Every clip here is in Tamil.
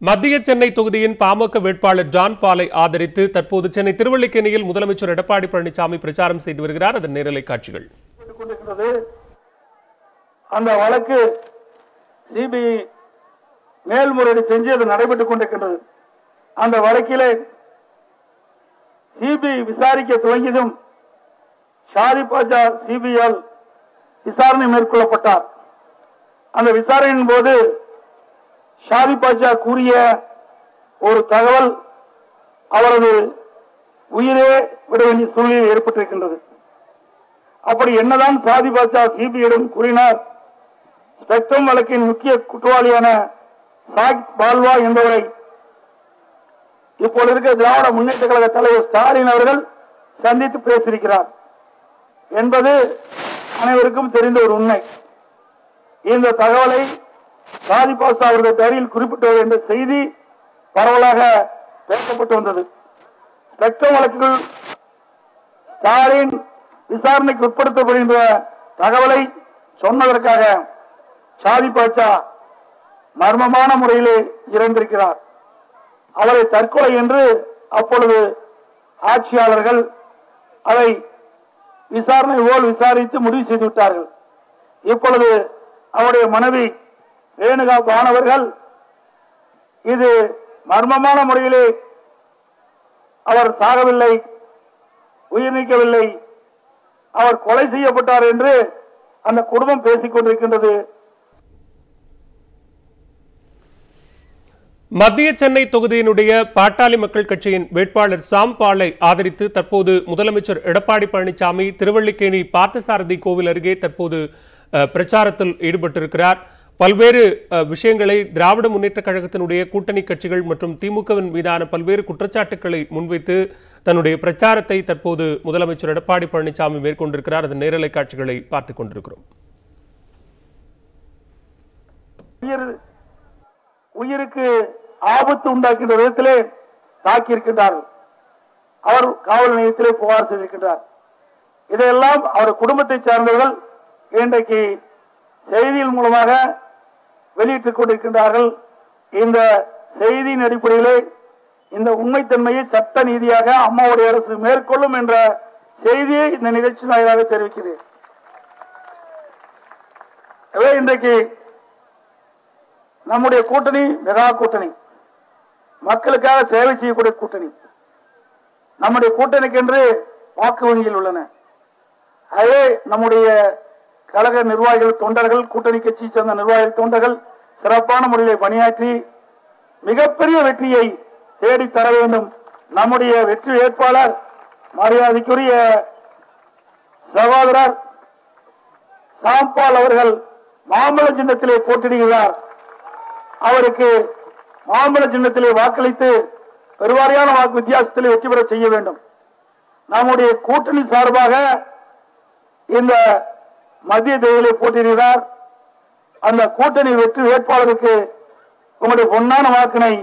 மத்திய சென்னை தொகுதியின் பாமக வேட்பாளர் ஜான் பாலை ஆதரித்து தற்போது சென்னை திருவல்லிக்கேணியில் முதலமைச்சர் எடப்பாடி பழனிசாமி பிரச்சாரம் செய்து வருகிறார். அதன் நேரலை காட்சிகள். அந்த வழக்கு சிபிஐ மேல்முறையீடு செஞ்சு அது நடைபெற்றுக் கொண்டிருக்கின்றது. அந்த வழக்கிலே சிபிஐ விசாரிக்க துவங்கியதும் ஷாதி பாஜா சிபிஐயால் விசாரணை மேற்கொள்ளப்பட்டார். அந்த விசாரணையின் போது ஷாதி பாஜா கூறிய ஒரு தகவல் அவரது உயிரே விட வேண்டிய சூழ்நிலை ஏற்பட்டிருக்கின்றது. அப்படி என்னதான் ஷாதி பாஜா சிபிஐயிடம் கூறினார், ஸ்பெக்ட்ரம் வழக்கின் முக்கிய குற்றவாளியான சாகித் பால்வா என்பவரை இப்போது இருக்க திராவிட முன்னேற்ற கழக தலைவர் ஸ்டாலின் அவர்கள் சந்தித்து பேசியிருக்கிறார் என்பது அனைவருக்கும் தெரிந்த ஒரு உண்மை. இந்த தகவலை ஷாதி பாஷா அவர்கள் டைரியில் குறிப்பிட்டது என்ற செய்தி பரவலாக பேசப்பட்டு வந்தது. ஸ்பெக்ட்ரம் வழக்குகள் ஸ்டாலின் விசாரணைக்கு உட்படுத்தப்படுகின்ற தகவலை சொன்னதற்காக ஷாதி பாஷா மர்மமான முறையிலே இறந்திருக்கிறார். அவரை தற்கொலை என்று அப்பொழுது ஆட்சியாளர்கள் அதை விசாரணை போல் விசாரித்து முடிவு செய்து விட்டார்கள். இப்பொழுது அவருடைய மனைவி ரேணுகா பானவர்கள் இது மர்மமான முறையிலே அவர் சாகவில்லை, உயிர் நீக்கவில்லை, அவர் கொலை செய்யப்பட்டார் என்று அந்த குடும்பம் பேசிக் கொண்டிருக்கின்றது. மத்திய சென்னை தொகுதியினுடைய பாட்டாளி மக்கள் கட்சியின் வேட்பாளர் சாம் பாலை ஆதரித்து தற்போது முதலமைச்சர் எடப்பாடி பழனிசாமி திருவல்லிக்கேணி பார்த்தசாரதி கோவில் அருகே தற்போது பிரச்சாரத்தில் ஈடுபட்டிருக்கிறார். பல்வேறு விஷயங்களை திராவிட முன்னேற்ற கழகத்தினுடைய கூட்டணி கட்சிகள் மற்றும் திமுகவின் மீதான பல்வேறு குற்றச்சாட்டுகளை முன்வைத்து தன்னுடைய பிரச்சாரத்தை தற்போது முதலமைச்சர் எடப்பாடி பழனிசாமி மேற்கொண்டிருக்கிறார். அதன் நேரலை காட்சிகளை பார்த்துக் கொண்டிருக்கிறோம். உயிருக்கு ஆபத்து உண்டாக்கின்ற விதத்திலே தாக்கியிருக்கின்றார்கள். அவர் காவல் நிலையத்திலே புகார் செய்திருக்கின்றார். இதையெல்லாம் அவர் குடும்பத்தை சார்ந்தவர்கள் இன்றைக்கு செய்தியின் மூலமாக வெளியிட்டுக் கொண்டிருக்கின்றார்கள். இந்த செய்தியின் அடிப்படையிலே இந்த உண்மைத்தன்மையை சட்ட நீதியாக அம்மாவுடைய அரசு மேற்கொள்ளும் என்ற செய்தியை இந்த நிகழ்ச்சி வாயிலாக தெரிவிக்கிறேன். இன்றைக்கு நம்முடைய கூட்டணி மெகா கூட்டணி, மக்களுக்காக சேவை செய்யக்கூடிய கூட்டணி. நம்முடைய கூட்டணிக்கென்று வாக்கு வங்கியில் உள்ளன. அதே நம்முடைய கழக நிர்வாகிகள், தொண்டர்கள், கூட்டணி கட்சியை சேர்ந்த நிர்வாகிகள், தொண்டர்கள் சிறப்பான முறையில் பணியாற்றி மிகப்பெரிய வெற்றியை தேடி தர வேண்டும். நம்முடைய வெற்றி வேட்பாளர் மரியாதைக்குரிய சகோதரர் சாம்பால் அவர்கள் மாம்பழ சின்னத்திலே போட்டியிடுகிறார். அவருக்கு மாம்பழ சின்னத்திலே வாக்களித்து பெருவாரியான வாக்கு வித்தியாசத்திலே வெற்றி பெற செய்ய வேண்டும். நம்முடைய கூட்டணி சார்பாக இந்த மத்திய தேர்தலை போட்டியிடுகிறார். அந்த கூட்டணி வெற்றி வேட்பாளருக்கு உங்களுடைய பொன்னான வாக்கினை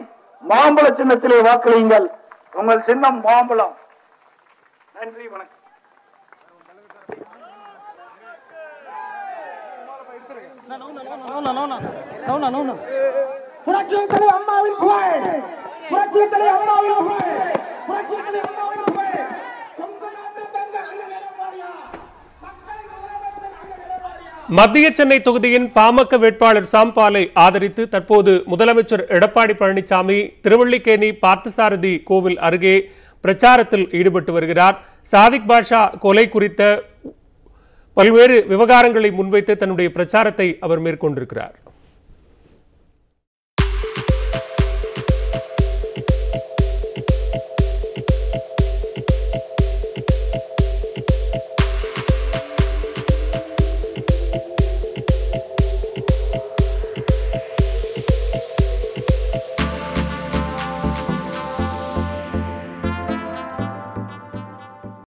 மாம்பழ சின்னத்திலே வாக்களியுங்கள். உங்கள் சின்னம் மாம்பழம். நன்றி, வணக்கம். புரட்சித் தலைவர் அம்மாவின் புகழ், புரட்சித் தலைவர் அம்மாவின் புகழ், புரட்சித் தலைவர் அம்மாவின் புகழ். மத்திய சென்னை தொகுதியின் பாமக வேட்பாளர் சாம் பாலை ஆதரித்து தற்போது முதலமைச்சர் எடப்பாடி பழனிசாமி திருவல்லிக்கேணி பார்த்தசாரதி கோவில் அருகே பிரச்சாரத்தில் ஈடுபட்டு வருகிறார். சாதிக் பாஷா கொலை குறித்த பல்வேறு விவகாரங்களை முன்வைத்து தன்னுடைய பிரச்சாரத்தை அவர் மேற்கொண்டிருக்கிறார்.